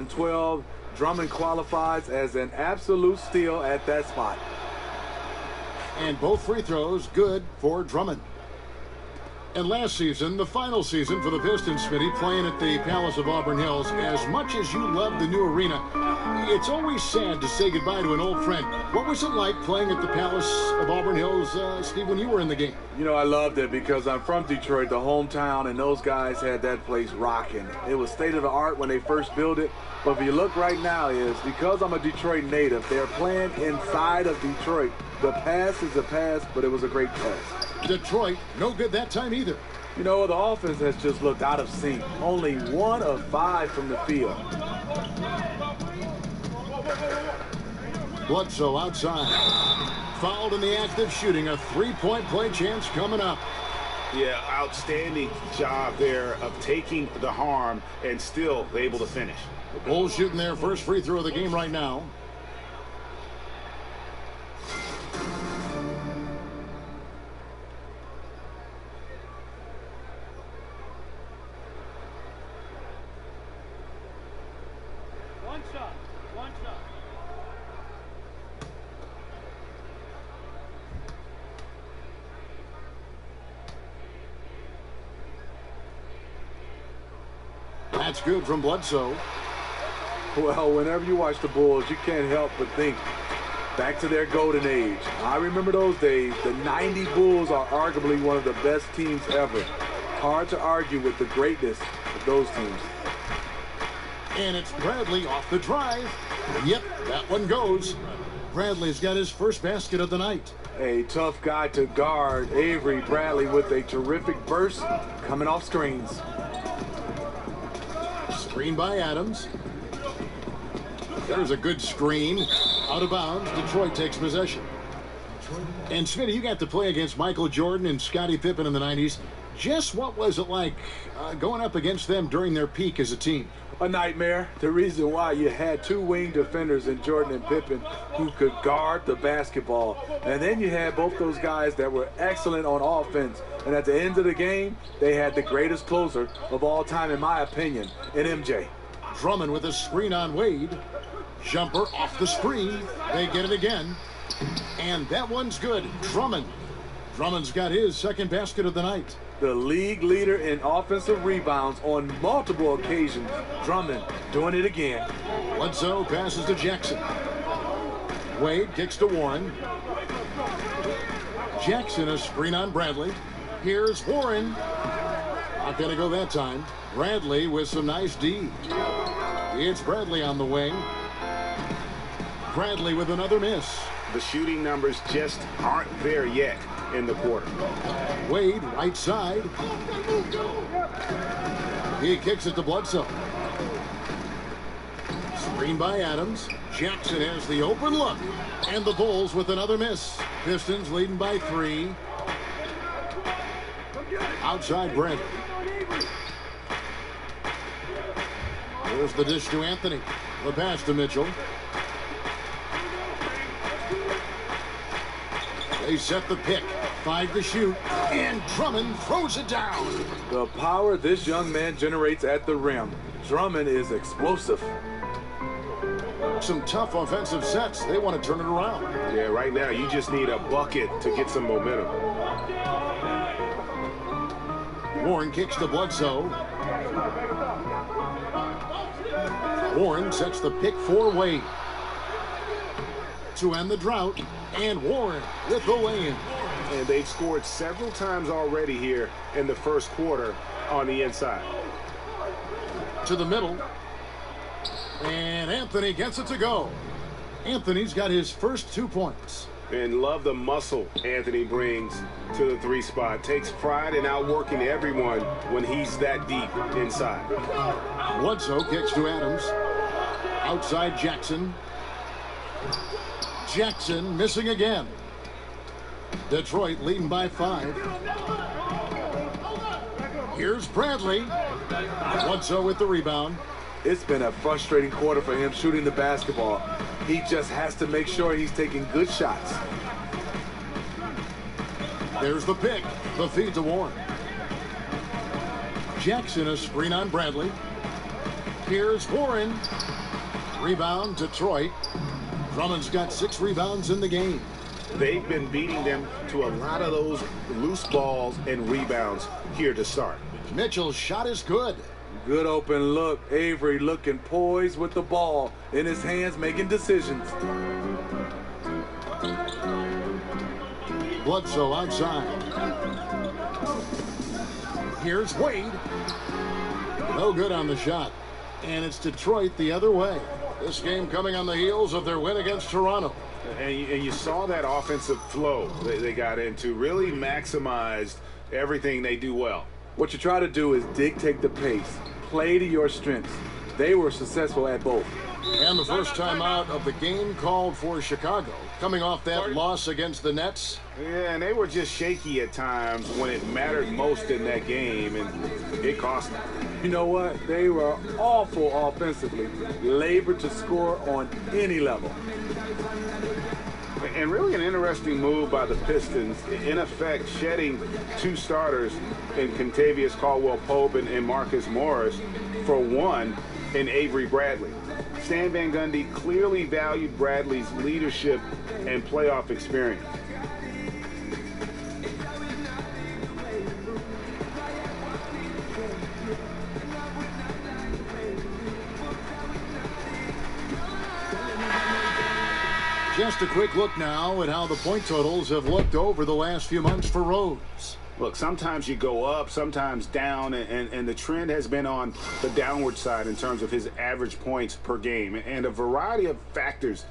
12, Drummond qualifies as an absolute steal at that spot. And both free throws good for Drummond. And last season, the final season for the Pistons, Smitty, playing at the Palace of Auburn Hills, as much as you love the new arena, it's always sad to say goodbye to an old friend. What was it like playing at the Palace of Auburn Hills, Steve, when you were in the game? You know, I loved it because I'm from Detroit, the hometown, and those guys had that place rocking. It was state of the art when they first built it, but if you look right now, is because I'm a Detroit native, they're playing inside of Detroit. The pass is a pass, but it was a great pass. Detroit, no good that time either. You know, the offense has just looked out of sync. Only 1 of 5 from the field. Bledsoe outside. Fouled in the act of shooting. A three-point play chance coming up. Yeah, outstanding job there of taking the harm and still able to finish. The Bulls shooting their first free throw of the game right now. One shot. That's good from Bledsoe. Well, whenever you watch the Bulls, you can't help but think back to their golden age. I remember those days. The 90 Bulls are arguably one of the best teams ever. Hard to argue with the greatness of those teams. And it's Bradley off the drive. Yep, that one goes. Bradley's got his first basket of the night. A tough guy to guard. Avery Bradley with a terrific burst coming off screens. Screen by Adams. There's a good screen. Out of bounds. Detroit takes possession. And Smitty, you got to play against Michael Jordan and Scottie Pippen in the 90s. Just what was it like going up against them during their peak as a team? A nightmare. The reason why you had 2 wing defenders in Jordan and Pippen who could guard the basketball. And then you had both those guys that were excellent on offense. And at the end of the game, they had the greatest closer of all time, in my opinion, in MJ. Drummond with a screen on Wade. Jumper off the screen. They get it again. And that one's good. Drummond's got his second basket of the night. The league leader in offensive rebounds on multiple occasions. Drummond doing it again. Bledsoe passes to Jackson. Wade kicks to Warren. Jackson a screen on Bradley. Here's Warren. Not going to go that time. Bradley with some nice D. It's Bradley on the wing. Bradley with another miss. The shooting numbers just aren't there yet in the quarter. Wade, right side. He kicks it to Bledsoe. Screen by Adams. Jackson has the open look. And the Bulls with another miss. Pistons leading by 3. Outside Bradley. There's the dish to Anthony. The pass to Mitchell. They set the pick. 5 to shoot. And Drummond throws it down. The power this young man generates at the rim. Drummond is explosive. Some tough offensive sets. They want to turn it around. Yeah, right now you just need a bucket to get some momentum. Warren kicks to Bledsoe. Warren sets the pick for Wade. To end the drought. And Warren with the lay-in. And they've scored several times already here in the first quarter on the inside. To the middle. And Anthony gets it to go. Anthony's got his first 2 points. And love the muscle Anthony brings to the 3 spot. Takes pride in outworking everyone when he's that deep inside. Bledsoe kicks to Adams. Outside Jackson. Jackson missing again. Detroit leading by 5. Here's Bradley. Bledsoe with the rebound. It's been a frustrating quarter for him shooting the basketball. He just has to make sure he's taking good shots. There's the pick. The feed to Warren. Jackson a screen on Bradley. Here's Warren. Rebound, Detroit. Drummond's got 6 rebounds in the game. They've been beating them to a lot of those loose balls and rebounds here to start. Mitchell's shot is good. Good open look. Avery looking poised with the ball in his hands, making decisions. Bledsoe outside. Here's Wade. No good on the shot. And it's Detroit the other way. This game coming on the heels of their win against Toronto. And you saw that offensive flow they got into, really maximized everything they do well. What you try to do is dictate the pace, play to your strengths. They were successful at both. And the first time out of the game called for Chicago, coming off that loss against the Nets. Yeah, and they were just shaky at times when it mattered most in that game, and it cost them. You know what? They were awful offensively, labored to score on any level. And really an interesting move by the Pistons, in effect shedding 2 starters in Kentavious Caldwell-Pope and Marcus Morris for one in Avery Bradley. Stan Van Gundy clearly valued Bradley's leadership and playoff experience. Just a quick look now at how the point totals have looked over the last few months for Rose. Look, sometimes you go up, sometimes down, and the trend has been on the downward side in terms of his average points per game. And a variety of factors